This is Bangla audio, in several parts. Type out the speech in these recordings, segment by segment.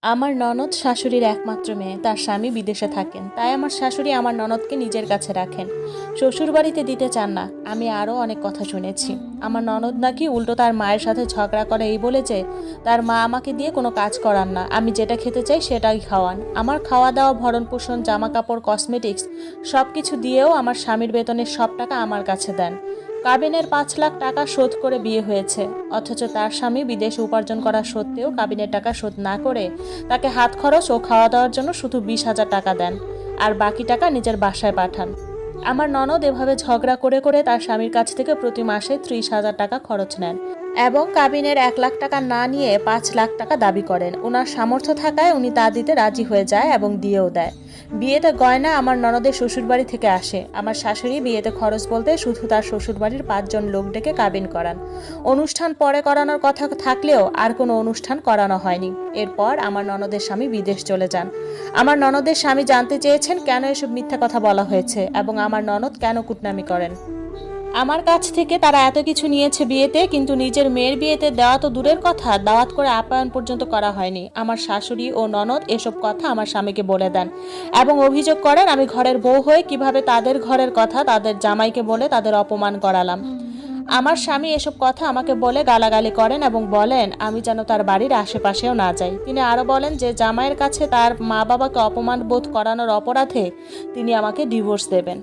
আমার ননদ শাশুড়ির একমাত্র মেয়ে। তার স্বামী বিদেশে থাকেন, তাই আমার শাশুড়ি আমার ননদকে নিজের কাছে রাখেন, শ্বশুরবাড়িতে দিতে চান না। আমি আরও অনেক কথা শুনেছি। আমার ননদ নাকি উল্টো তার মায়ের সাথে ঝগড়া করে এই বলে যে তার মা আমাকে দিয়ে কোনো কাজ করান না, আমি যেটা খেতে চাই সেটাই খাওয়ান। আমার খাওয়া দাওয়া, ভরণ পোষণ, জামা কাপড়, কসমেটিক্স সব কিছু দিয়েও আমার স্বামীর বেতনের সব টাকা আমার কাছে দেন। কাবিনের ৫ লাখ টাকা শোধ করে বিয়ে হয়েছে, অথচ তার স্বামী বিদেশে উপার্জন করা সত্ত্বেও কাবিনের টাকা শোধ না করে তাকে হাত খরচ ও খাওয়া দাওয়ার জন্য শুধু ২০,০০০ টাকা দেন, আর বাকি টাকা নিজের বাসায় পাঠান। আমার ননদ এভাবে ঝগড়া করে করে তার স্বামীর কাছ থেকে প্রতি মাসে ৩০,০০০ টাকা খরচ নেন এবং কাবিনের ১ লাখ টাকা না নিয়ে ৫ লাখ টাকা দাবি করেন। ওনার সামর্থ্য থাকায় উনি তা দিতে রাজি হয়ে যায় এবং দিয়েও দেয়। বিয়েতে গয়না আমার ননদের শ্বশুরবাড়ি থেকে আসে। আমার শাশুড়ি বিয়েতে খরচ বলতে শুধু তার শ্বশুরবাড়ির ৫ জন লোক ডেকে কাবিন করান। অনুষ্ঠান পরে করানোর কথা থাকলেও আর কোনো অনুষ্ঠান করানো হয়নি। এরপর আমার ননদের স্বামী বিদেশ চলে যান। আমার ননদের স্বামী জানতে চেয়েছেন কেন এসব মিথ্যা কথা বলা হয়েছে এবং আমার ননদ কেন কুটনামি করেন। আমার কাছ থেকে তারা এত কিছু নিয়েছে বিয়েতে, কিন্তু নিজের মেয়ের বিয়েতে দেওয়া তো দূরের কথা, দাওয়াত করে আপ্যায়ন পর্যন্ত করা হয়নি। আমার শাশুড়ি ও ননদ এসব কথা আমার স্বামীকে বলে দেন এবং অভিযোগ করেন আমি ঘরের বউ হয়ে কিভাবে তাদের ঘরের কথা তাদের জামাইকে বলে তাদের অপমান করালাম। আমার স্বামী এসব কথা আমাকে বলে গালাগালি করেন এবং বলেন আমি যেন তার বাড়ির আশেপাশেও না যাই। তিনি আরও বলেন যে জামাইয়ের কাছে তার মা বাবাকে অপমান বোধ করানোর অপরাধে তিনি আমাকে ডিভোর্স দেবেন।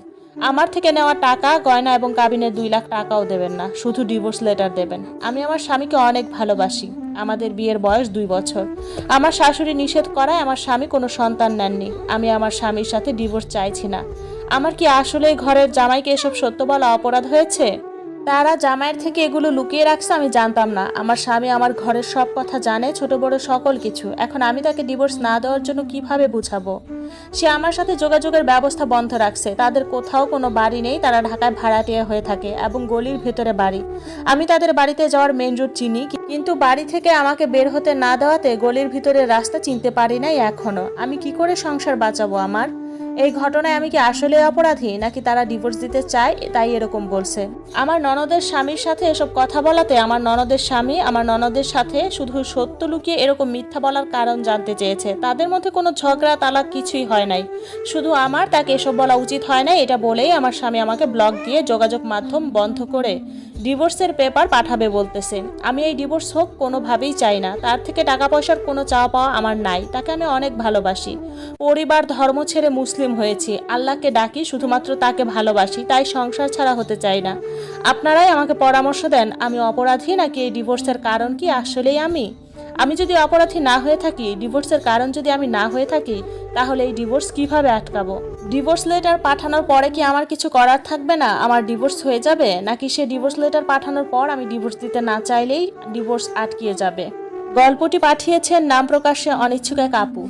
আমার থেকে নেওয়া টাকা, গয়না এবং কাবিনের ২ লাখ টাকাও দেবেন না, শুধু ডিভোর্স লেটার দেবেন। আমি আমার স্বামীকে অনেক ভালোবাসি। আমাদের বিয়ের বয়স ২ বছর। আমার শাশুড়ি নিষেধ করায় আমার স্বামী কোনো সন্তান নেননি। আমি আমার স্বামীর সাথে ডিভোর্স চাইছি না। আমার কি আসলেই ঘরের জামাইকে এসব সত্য বলা অপরাধ হয়েছে? তারা জামাইয়ের থেকে এগুলো লুকিয়ে রাখছে আমি জানতাম না। আমার স্বামী আমার ঘরের সব কথা জানে, ছোট বড় সকল কিছু। এখন আমি তাকে ডিভোর্স না দেওয়ার জন্য কিভাবে বুঝাবো? সে আমার সাথে যোগাযোগের ব্যবস্থা বন্ধ রাখছে। তাদের কোথাও কোনো বাড়ি নেই, তারা ঢাকায় ভাড়াটিয়া হয়ে থাকে এবং গলির ভেতরে বাড়ি। আমি তাদের বাড়িতে যাওয়ার মেইন রোড চিনি, কিন্তু বাড়ি থেকে আমাকে বের হতে না দেওয়াতে গলির ভিতরের রাস্তা চিনতে পারি নাই এখনো। আমি কি করে সংসার বাঁচাবো আমার? এই ঘটনায় আমি কি আসলে অপরাধী, নাকি তারা ডিভোর্স দিতে চায় তাই এরকম বলছে? আমার ননদের স্বামীর সাথে এসব কথা বলাতে আমার ননদের স্বামী আমার ননদের সাথে শুধু সত্য লুকিয়ে এরকম মিথ্যা বলার কারণ জানতে চেয়েছে। তাদের মধ্যে কোনো ঝগড়া তালাক কিছুই হয় নাই, শুধু আমার তাকে এসব বলা উচিত হয় নাই এটা বলেই আমার স্বামী আমাকে ব্লক দিয়ে যোগাযোগ মাধ্যম বন্ধ করে ডিভোর্সের পেপার পাঠাবে বলতেছে। আমি এই ডিভোর্স হোক কোনোভাবেই চাই না। তার থেকে টাকা পয়সার কোনো চাওয়া পাওয়া আমার নাই। তাকে আমি অনেক ভালোবাসি। পরিবার ধর্ম ছেড়ে মুসলিম হয়েছি, আল্লাহকে ডাকি, শুধুমাত্র তাকে ভালোবাসি, তাই সংসার ছাড়া হতে চাই না। আপনারাই আমাকে পরামর্শ দেন, আমি অপরাধী নাকি এই ডিভোর্সের কারণ কি আসলেই আমি যদি অপরাধী না হয়ে থাকি, ডিভোর্সের কারণ যদি আমি না হয়ে থাকি, তাহলে এই ডিভোর্স কিভাবে আটকাবো? ডিভোর্স লেটার পাঠানোর পরে কি আমার কিছু করার থাকবে না? আমার ডিভোর্স হয়ে যাবে, নাকি সে ডিভোর্স লেটার পাঠানোর পর আমি ডিভোর্স দিতে না চাইলেই ডিভোর্স আটকিয়ে যাবে? গল্পটি পাঠিয়েছেন নাম প্রকাশে অনিচ্ছুক এক আপু।